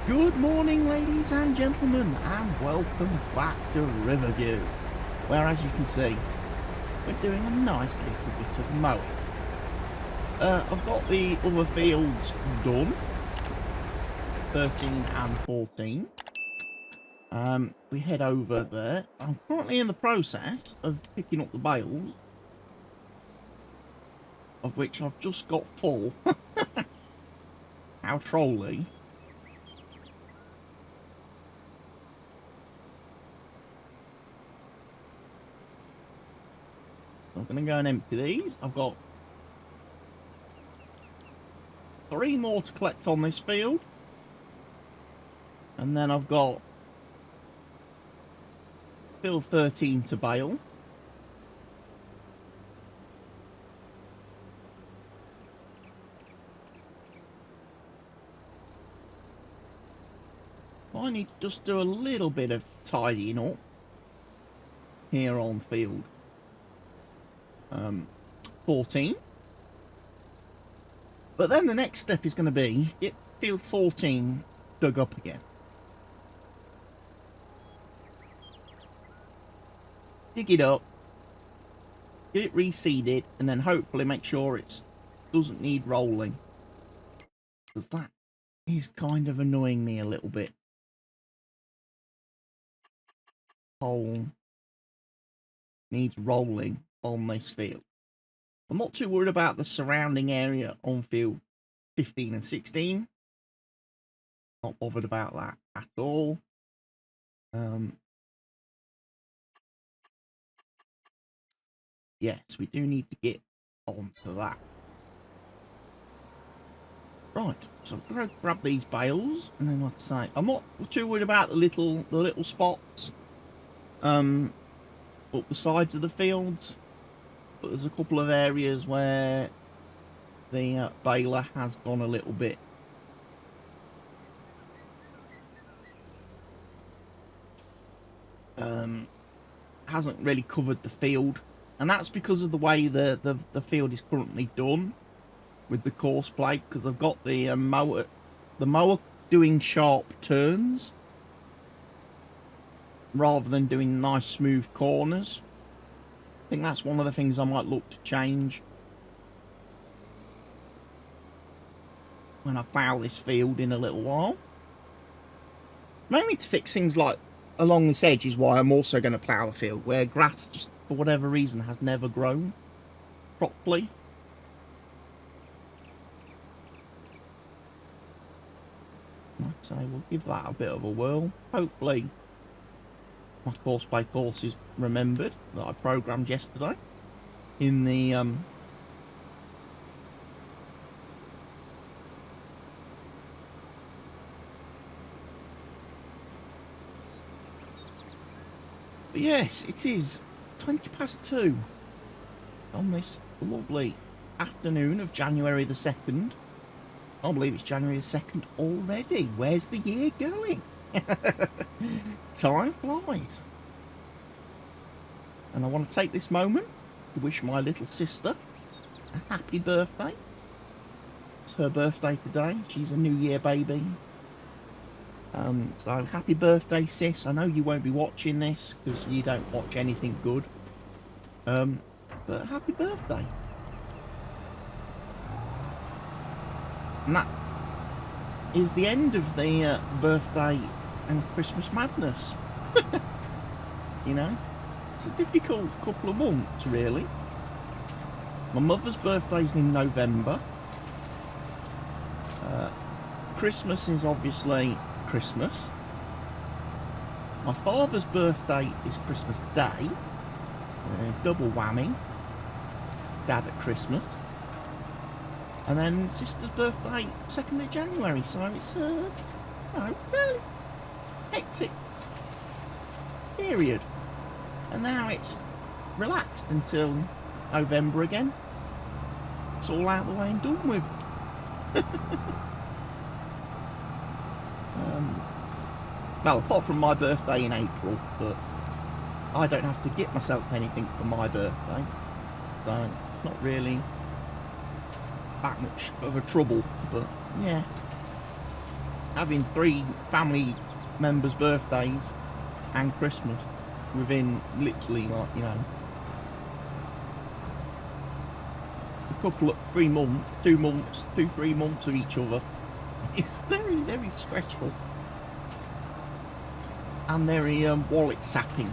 Good morning, ladies and gentlemen, and welcome back to Riverview, where, as you can see, we're doing a nice little bit of mowing. I've got the other fields done, 13 and 14. We head over there. I'm currently in the process of picking up the bales, of which I've just got full. How trolly. I'm going to go and empty these. I've got 3 more to collect on this field. And then I've got field 13 to bale. I need to just do a little bit of tidying up here on field 14. But then the next step is going to be get field 14 dug up again. Dig it up, get it reseeded, and then hopefully make sure it doesn't need rolling, because that is kind of annoying me a little bit. Hole needs rolling on this field. I'm not too worried about the surrounding area on field 15 and 16. Not bothered about that at all. Yes, we do need to get onto that. Right, so I'm going to grab these bales, and then like I say, I'm not too worried about the little spots up the sides of the fields, but there's a couple of areas where the baler has gone a little bit hasn't really covered the field, and that's because of the way the field is currently done with the course plate, because I've got the mower doing sharp turns rather than doing nice smooth corners. I think that's one of the things I might look to change when I plough this field in a little while. Mainly to fix things like along this edge is why I'm also going to plough the field, where grass just for whatever reason has never grown properly. Like I say, we'll give that a bit of a whirl. Hopefully my course by course is remembered that I programmed yesterday in the but yes, it is 2:20 on this lovely afternoon of January the 2nd. I believe it's January the 2nd already. Where's the year going? Time flies. And I want to take this moment to wish my little sister a happy birthday. It's her birthday today. She's a New Year baby. So happy birthday, sis. I know you won't be watching this because you don't watch anything good. But happy birthday. And that is the end of the birthday and Christmas madness. You know, it's a difficult couple of months, really. My mother's birthday's in November. Christmas is obviously Christmas. My father's birthday is Christmas Day. Double whammy. Dad at Christmas. And then sister's birthday, 2nd of January. So it's you know, really hectic period. And now it's relaxed until November again. It's all out of the way and done with. Well, apart from my birthday in April, but I don't have to get myself anything for my birthday, so not really that much of a trouble. But yeah, having 3 family members' birthdays and Christmas within literally, like, you know, a couple of 3 months, 2 months, 3 months of each other. It's very, very stressful and very wallet sapping.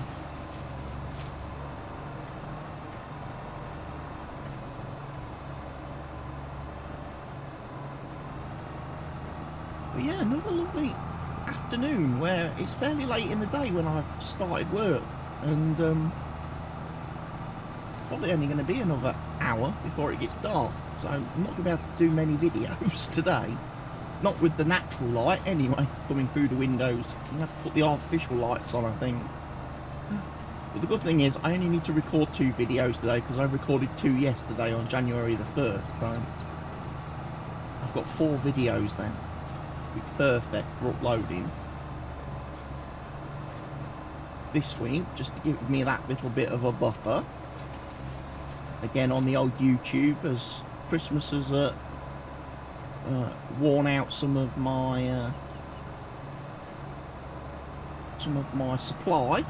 But yeah, another lovely afternoon where it's fairly late in the day when I've started work, and probably only going to be another hour before it gets dark, so I'm not going to be able to do many videos today. Not with the natural light anyway, coming through the windows. I'm going to have to put the artificial lights on, I think. But the good thing is I only need to record 2 videos today, because I recorded 2 yesterday on January the 1st, so I've got 4 videos then. Be perfect for uploading this week, just to give me that little bit of a buffer. Again, on the old YouTube, as Christmas has worn out some of my supply.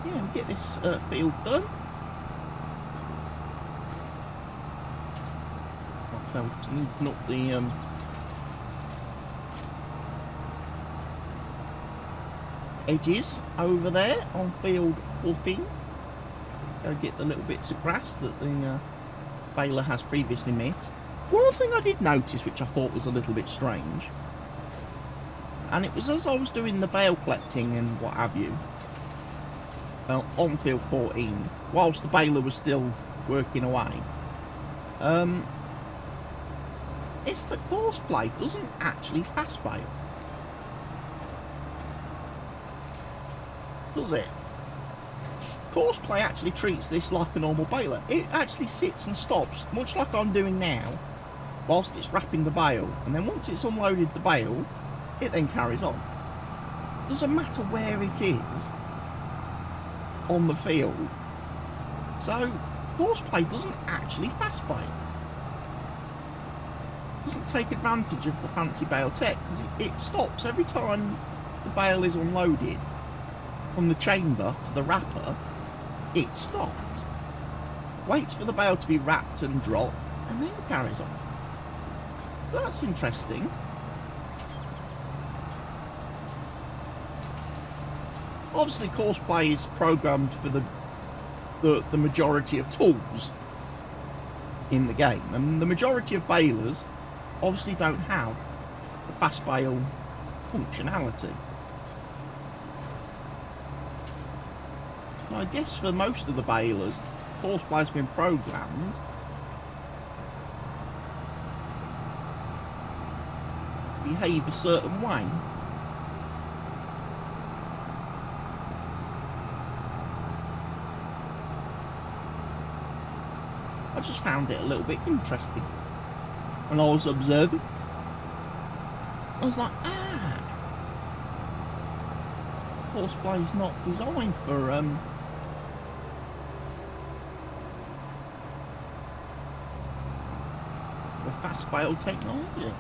Yeah, we'll get this field done. So just neaten up the edges over there on field 14. Go get the little bits of grass that the baler has previously mixed. One thing I did notice, which I thought was a little bit strange, and it was as I was doing the bale collecting and what have you, well, on field 14, whilst the baler was still working away, it's that horseplay doesn't actually fast bale, does it? Horseplay actually treats this like a normal baler. It actually sits and stops, much like I'm doing now, whilst it's wrapping the bale, and then once it's unloaded the bale, it then carries on. Doesn't matter where it is on the field. So horseplay doesn't actually fast bale. Doesn't take advantage of the fancy bale tech, because it stops every time the bale is unloaded from the chamber to the wrapper. It stops, waits for the bale to be wrapped and dropped, and then it carries on. That's interesting. Obviously, horseplay is programmed for the majority of tools in the game, and the majority of balers obviously don't have the fast bale functionality. I guess for most of the balers, horseplay's been programmed to behave a certain way. I just found it a little bit interesting when I was observing. I was like, horseplay's not designed for the fast bale technology.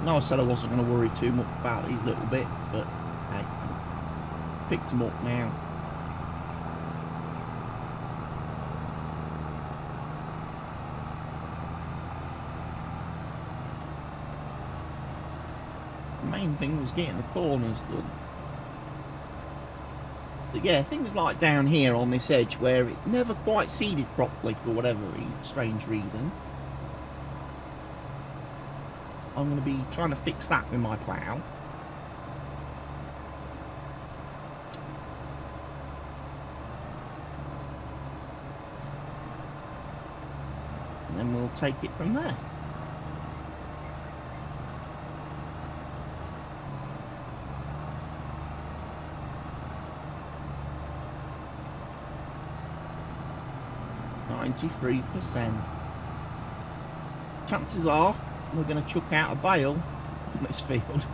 No, I said I wasn't going to worry too much about these little bits, but hey, picked them up now. The main thing was getting the corners done. But yeah, things like down here on this edge where it never quite seeded properly for whatever strange reason. I'm going to be trying to fix that with my plough. And then we'll take it from there. %. Chances are we're going to chuck out a bale on this field.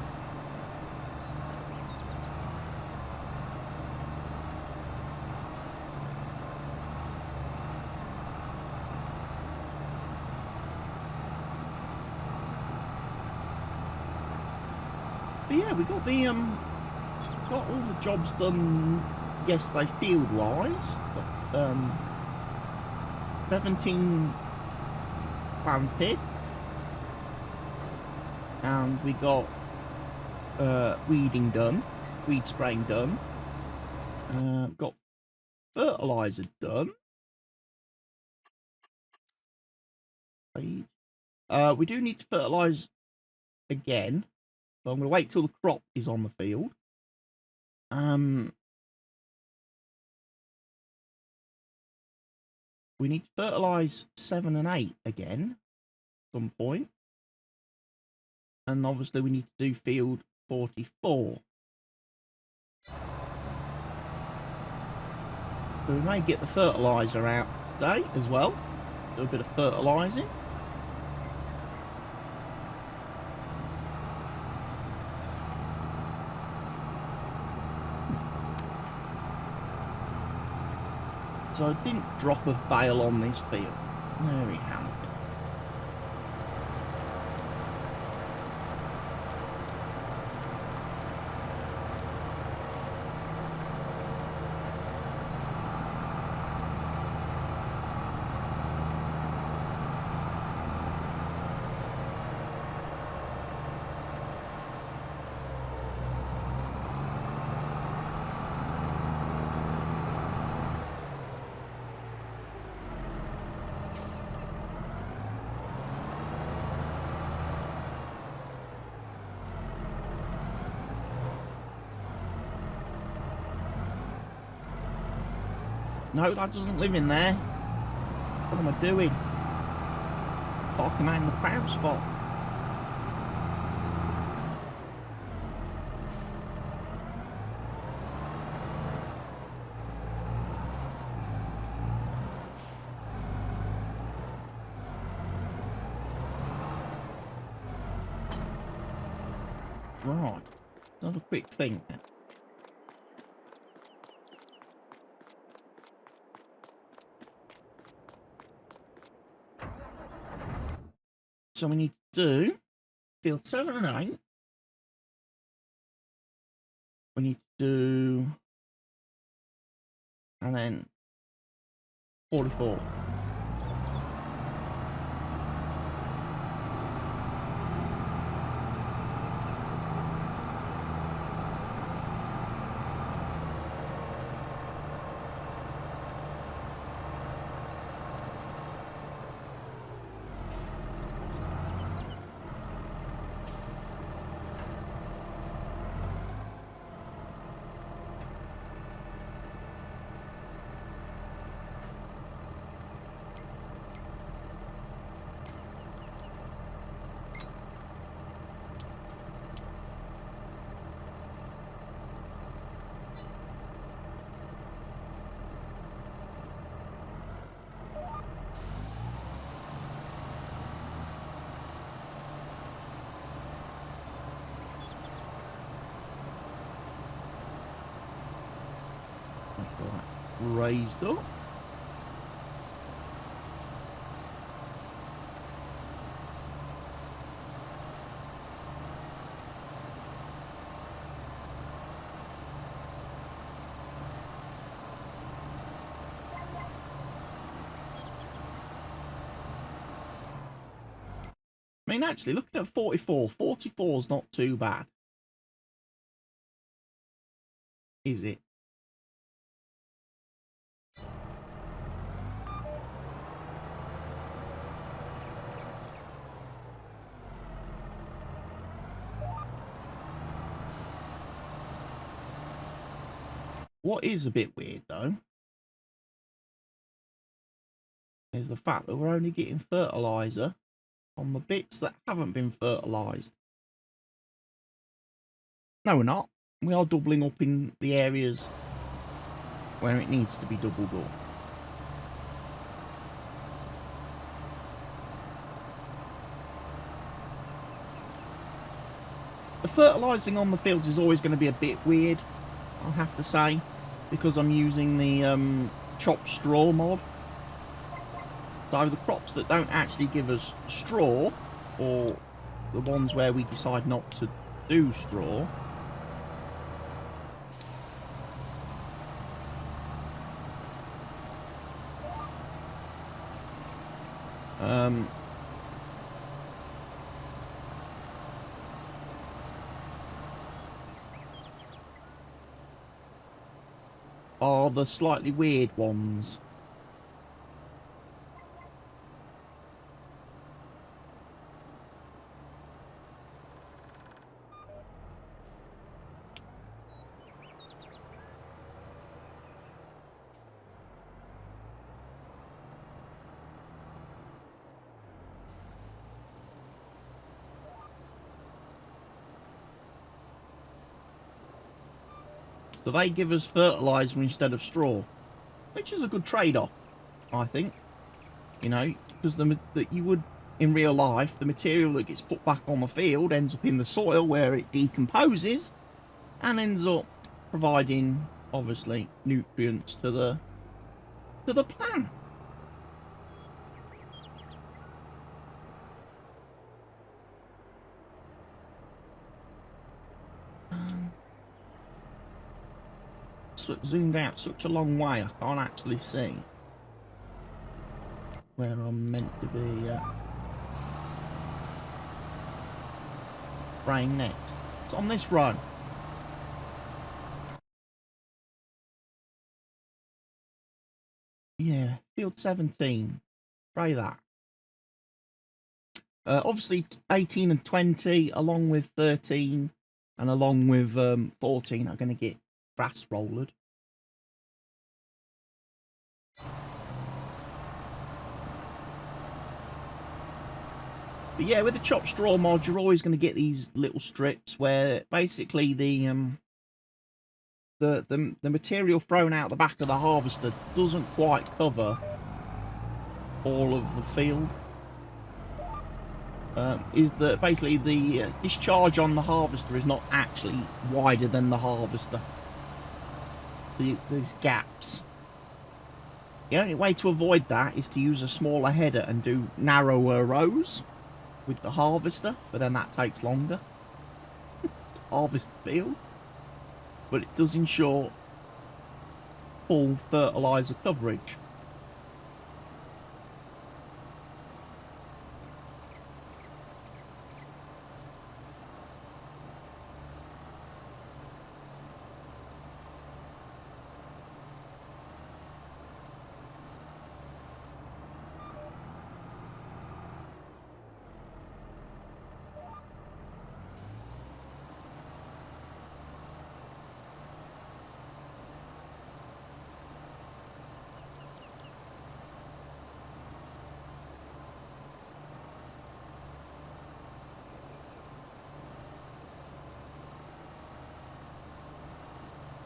But yeah, we got the got all the jobs done yesterday field wise. 17 planted, and we got weeding done, weed spraying done, got fertilizer done. We do need to fertilize again, so I'm going to wait till the crop is on the field. We need to fertilize 7 and 8 again at some point. And obviously we need to do field 44. So we may get the fertilizer out today as well. Do a bit of fertilizing. So I didn't drop a bale on this field. There we have it. No, that doesn't live in there. What am I doing? Parking out in the crowd spot. Right. Not a quick thing then. So we need to do field 7 and 8. We need to do, and then 44. Raised up. I mean, actually, looking at 44, 44 is not too bad. Is it? What is a bit weird, though, is the fact that we're only getting fertilizer on the bits that haven't been fertilized. No, we're not. We are doubling up in the areas where it needs to be doubled up. fertilising on the fields is always going to be a bit weird, I'll have to say, because I'm using the chopped straw mod. So the crops that don't actually give us straw, or the ones where we decide not to do straw, are the slightly weird ones. So they give us fertiliser instead of straw, which is a good trade-off, I think. You know, because that you would, in real life, the material that gets put back on the field ends up in the soil where it decomposes and ends up providing, obviously, nutrients to the plant. Zoomed out such a long way, I can't actually see where I'm meant to be spraying next. It's on this row. Yeah, field 17. Spray that. Obviously 18 and 20, along with 13 and along with 14, are going to get grass rollered. But yeah, with the chopped straw mod, you're always going to get these little strips where basically the material thrown out the back of the harvester doesn't quite cover all of the field. Is that basically the discharge on the harvester is not actually wider than the harvester. These gaps. The only way to avoid that is to use a smaller header and do narrower rows with the harvester, but then that takes longer to harvest the field. But it does ensure full fertiliser coverage.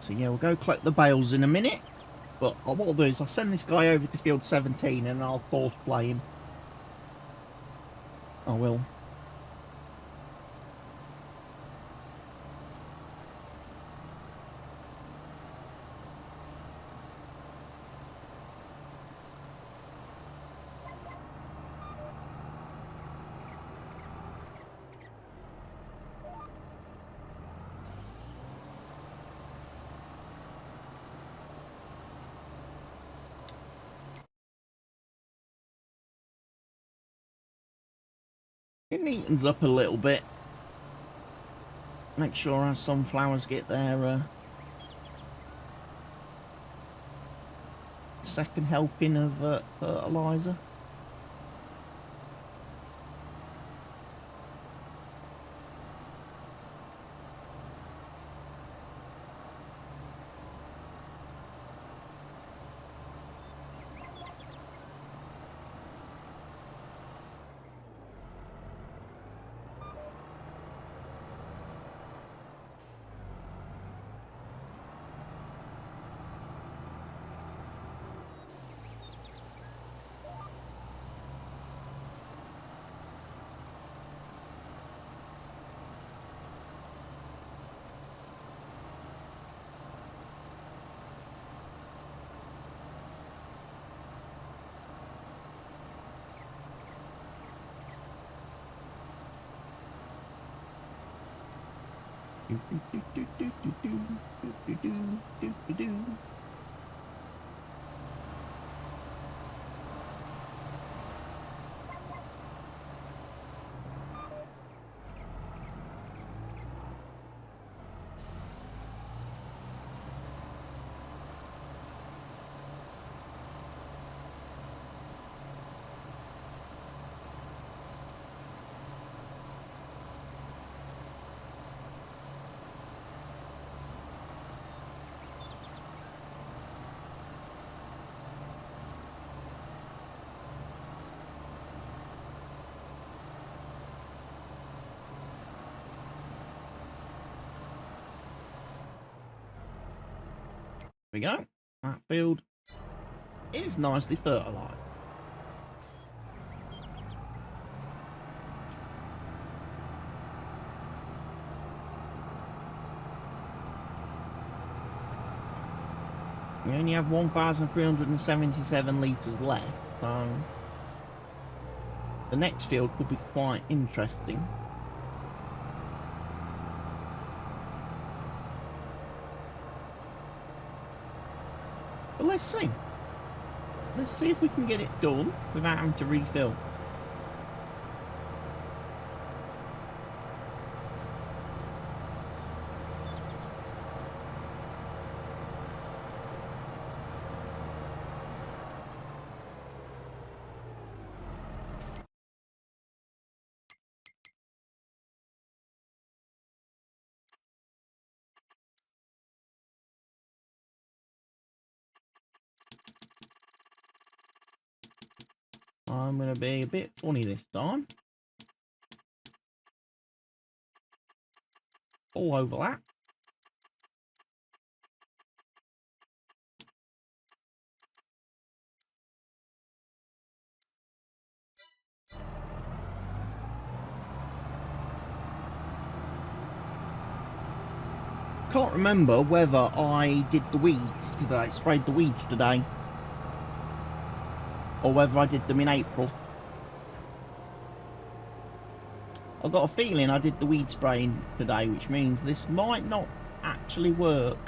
So yeah, we'll go collect the bales in a minute. But what I'll do is I'll send this guy over to field 17 and I'll course play him. I will. It neatens up a little bit. Make sure our sunflowers get their second helping of fertiliser. We go. That field is nicely fertilised. We only have 1,377 litres left, so the next field could be quite interesting. But let's see. Let's see if we can get it done without having to refill. I'm going to be a bit funny this time. Full overlap. Can't remember whether I did the weeds today, sprayed the weeds today, or whether I did them in April. I've got a feeling I did the weed spraying today, which means this might not actually work.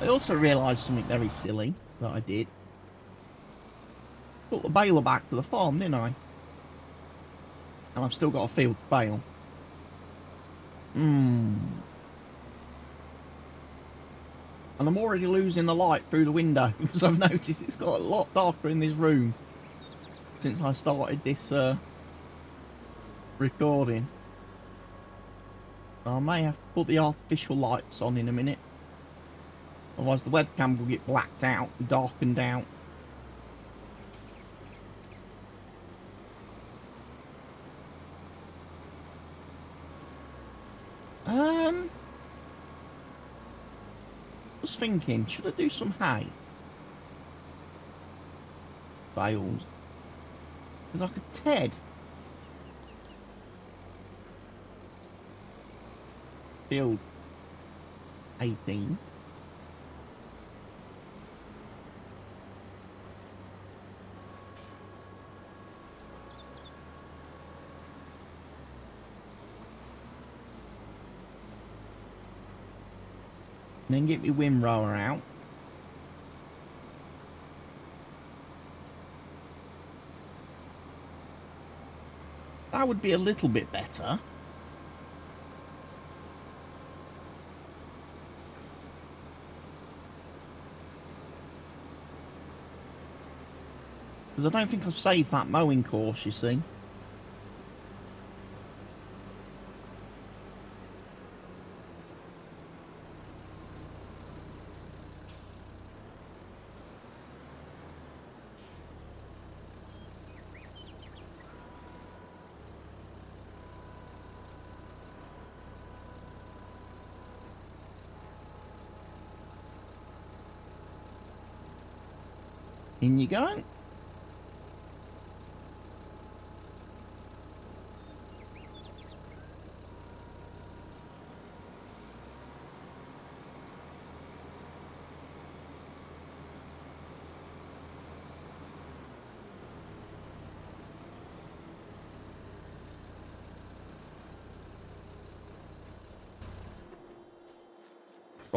I also realised something very silly that I did. Put the baler back to the farm, didn't I? And I've still got a field to bale. And I'm already losing the light through the window because I've noticed it's got a lot darker in this room since I started this recording. I may have to put the artificial lights on in a minute. Otherwise the webcam will get blacked out, darkened out. I was thinking, should I do some hay? Bales. Because I could TED. Field 18. And then get my windrower out. That would be a little bit better. Because I don't think I've saved that mowing course, you see. In you go.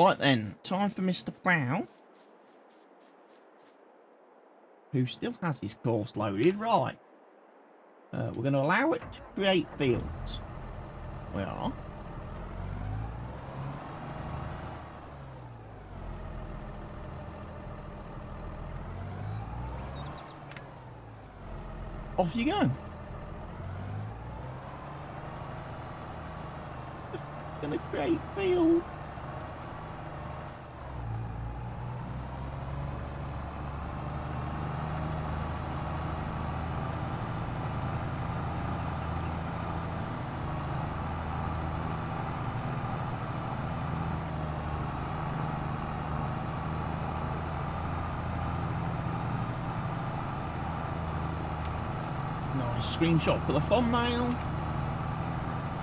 Right then, time for Mr. Plough, who still has his course loaded. Right. We're going to allow it to create fields. We are. Off you go. Going to create field. Nice screenshot for the thumbnail.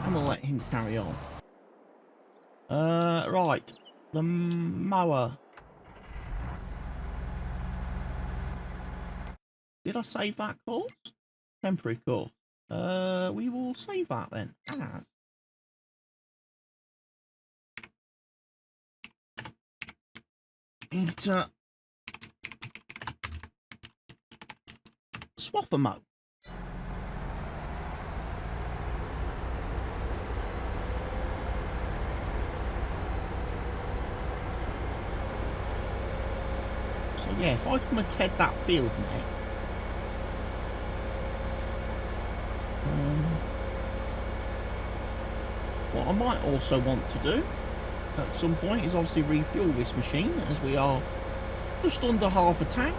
And we'll let him carry on. Right. The mower. Did I save that course? Temporary course. We will save that then. As. Need to swap a mow. So yeah, if I come and TED that field now. What I might also want to do at some point is obviously refuel this machine, as we are just under half a tank.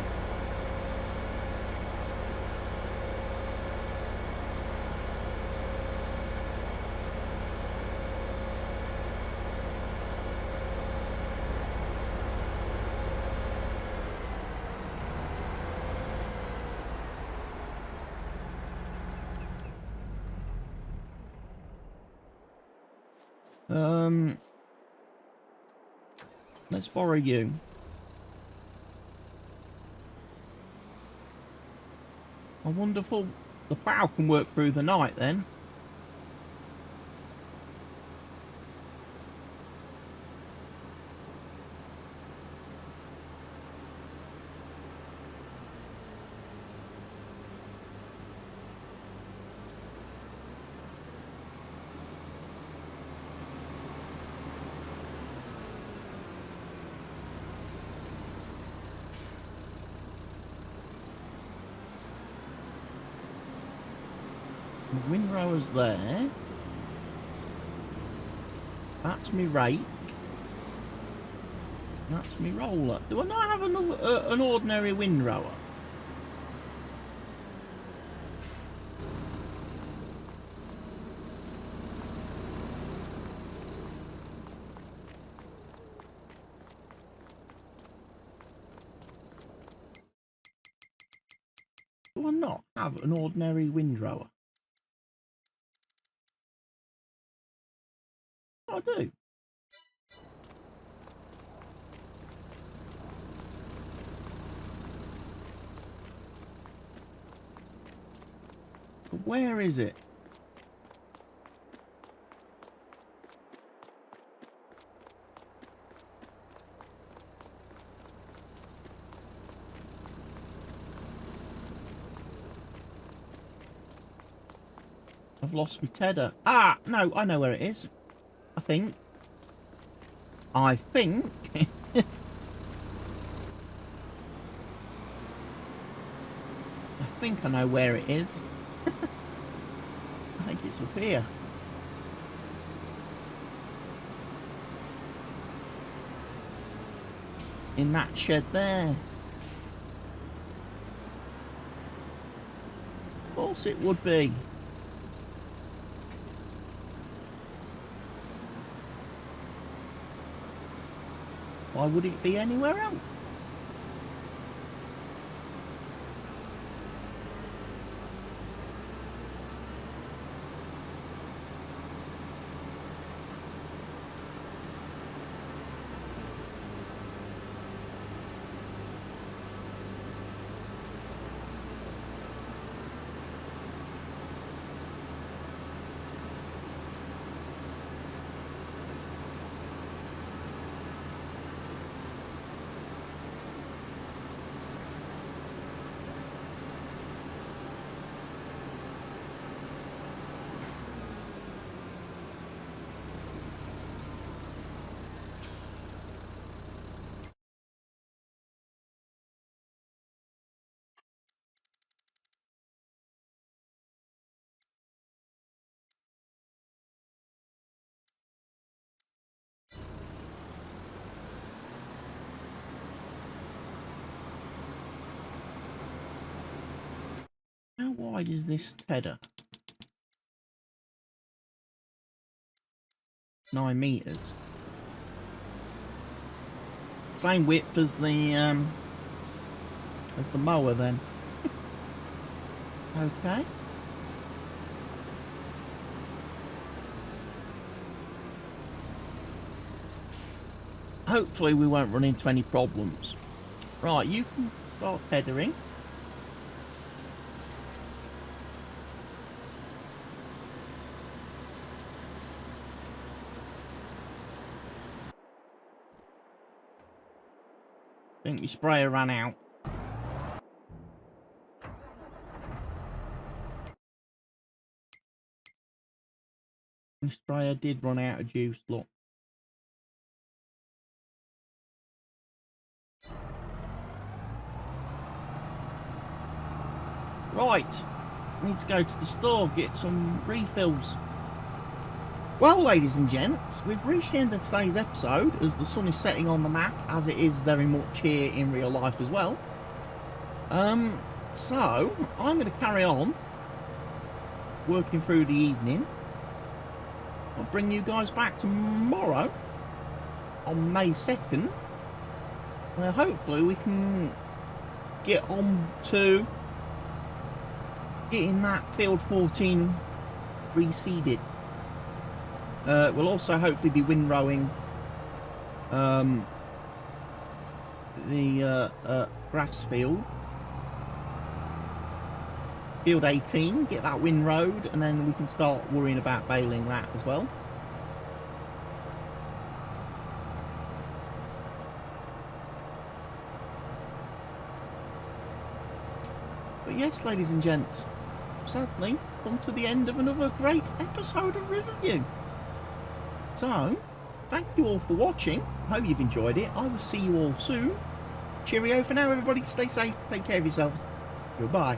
Let's borrow you. I wonder if the plough can work through the night then. Windrower's there. That's me rake. That's me roller. Do I not have another an ordinary windrower? Do I not have an ordinary windrower? I do. But where is it? I've lost my tedder. Ah, no, I know where it is. I think. I think I know where it is. I think it's up here. In that shed there. Of course it would be. Why would it be anywhere else? How wide is this tedder? 9 meters. Same width as the mower then. Okay. Hopefully we won't run into any problems. Right, you can start tethering. I think my sprayer ran out. My sprayer did run out of juice, look. Right, need to go to the store, get some refills. Well, ladies and gents, we've reached the end of today's episode as the sun is setting on the map, as it is very much here in real life as well. So I'm going to carry on working through the evening. I'll bring you guys back tomorrow on May 2nd, where hopefully we can get on to getting that field 14 reseeded. We'll also hopefully be windrowing the grass field. Field 18, get that windrowed, and then we can start worrying about baling that as well. But yes, ladies and gents, sadly, come to the end of another great episode of Riverview. So, thank you all for watching. I hope you've enjoyed it. I will see you all soon. Cheerio for now, everybody. Stay safe. Take care of yourselves. Goodbye.